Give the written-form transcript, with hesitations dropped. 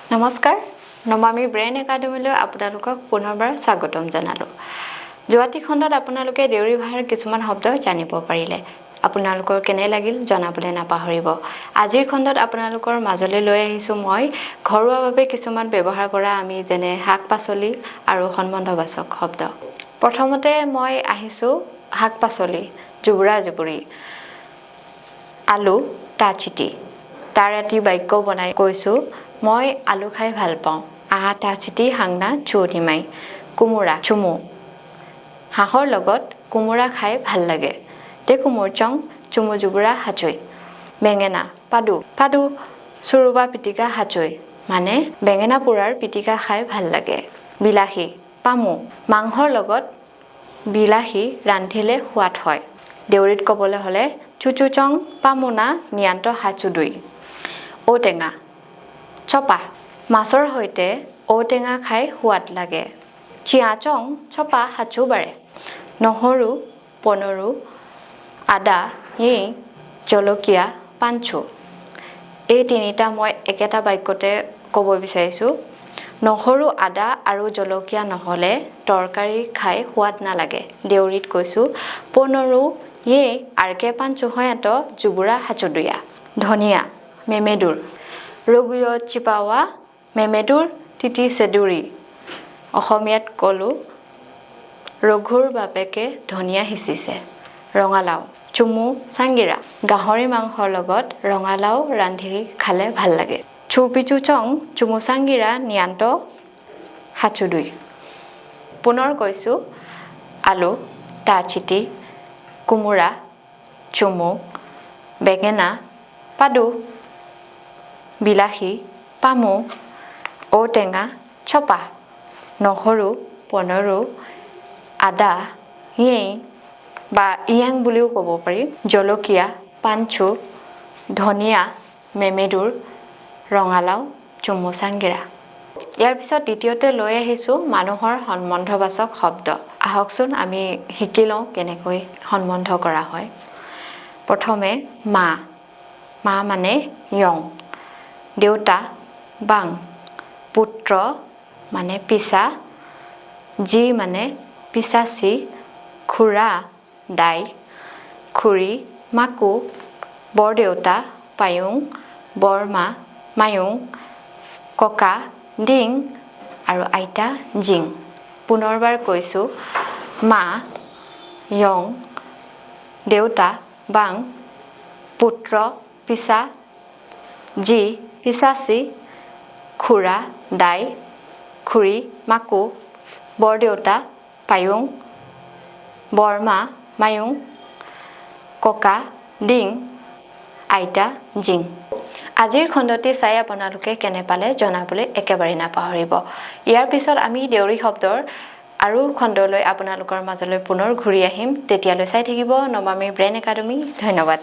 নমস্কাৰ নমামি ব্ৰেইন একাডেমীলৈ আপোনালোকক পুনৰবাৰ স্বাগতম জনালো যোৱাটি খণ্ডত আপোনালোকে দেউৰী ভাষাৰ কিছুমান শব্দ জানিব পাৰিলে আপোনালোকৰ কেনে লাগিল জনাবলৈ নাপাহৰিব আজিৰ খণ্ডত আপোনালোকৰ মাজলৈ লৈ আহিছো মই ঘৰুৱাভাৱে কিছুমান ব্যৱহাৰ কৰা আমি যেনে শাক-পাচলি আৰু সম্বন্ধবাচক শব্দ প্ৰথমতে মই আহিছো শাক-পাচলি জুবুৰা জুবুৰি আলু টাচিটি তাৰ এটি বাক্য বনাই কৈছো মই আলু খাই ভাল পাওঁ আহা টাচিটি হাংনা চুনিমাই কুমুৰা চুমু হাঁহৰ লগত কুমুৰা খাই ভাল লাগে তে কুমুৰচং চুমু জুবুৰা হাচৈ বেঙেনা পাদু পাদু সুৰুবা পিটিকা হাচৈ মানে বেঙেনা পোৰাৰ পিটিকা খাই ভাল লাগে বিলাহী পামু মাংসৰ লগত বিলাহী ৰান্ধিলে সোৱাদ হয় দেউৰীত ক'বলৈ হলে চুচুচং পামুনা নিয়ান্ত হাচুদুই ঔটেঙা চপা মাছৰ হৈতে ঔটেঙা খাই সোৱাদ লাগে চিয়াচং চপা হাচুবাৰে নহৰু পনৰু আদা ই জলকীয়া পাঞ্চু এই তিনিটা মই একেটা বাক্যতে ক'ব বিচাৰিছো নহৰু আদা আৰু জলকীয়া নহলে তৰকাৰী খাই সোৱাদ নালাগে দেউৰীত কৈছো পনৰু ই আৰকে পাঞ্চু হয়ত জুবুৰা হাচুদুয়া ধনিয়া মেমেদুৰ ৰগুয় চিপাৱা মেমেদুৰ তিতি সেদুৰি অসমীয়াত কলো ৰঘুৰ বাপেকে ধনিয়া হিচিছে ৰঙালাও চুমু সাংগিৰা গাহৰি মাংসৰ লগত ৰঙালাও ৰান্ধি খালে ভাল লাগে চুপিচু চং চুমু সাংগিৰা নিয়ান্ত হাচুদুই পুনৰ কৈছো আলু টাচিটি কুমুৰা চুমু বেঙেনা পাদু বিলাহী পামু ঔটেঙা চপা নহৰু পনৰু আদা ইয়েই বা ইয়াং বুলিও ক'ব পাৰি জলকীয়া পাঞ্চু ধনিয়া মেমেদুৰ ৰঙালাও চুমুচাংগিৰা ইয়াৰ পিছত দ্বিতীয়তে লৈ আহিছো মানুহৰ সম্বন্ধবাচক শব্দ আহকচোন আমি শিকি লওঁ কেনেকৈ সম্বন্ধ কৰা হয় প্ৰথমে মা মা মানে ইয়ং দেউতা বাং পুত্ৰ মানে পিছা জি মানে পিছাচি খুৰা দাই খুৰী মাকু বৰদেউতা পায়ুং বৰমা মায়ুং ককা ডিং আৰু আইতা জিং পুনৰবাৰ কৈছো মা ইয়ং দেউতা বাং পুত্ৰ পিছা জি পিছাচি খুৰা দাই খুৰী মাকু বৰদেউতা পায়ুং বৰমা মায়ুং ককা ডিং আইতা জিং আজিৰ খণ্ডটি চাই আপোনালোকে কেনে পালে জনাবলৈ একেবাৰে নাপাহৰিব ইয়াৰ পিছত আমি দেউৰী শব্দৰ আৰু খণ্ডলৈ আপোনালোকৰ মাজলৈ পুনৰ ঘূৰি আহিম তেতিয়ালৈ চাই থাকিব নমামি ব্ৰেইন একাডেমী ধন্যবাদ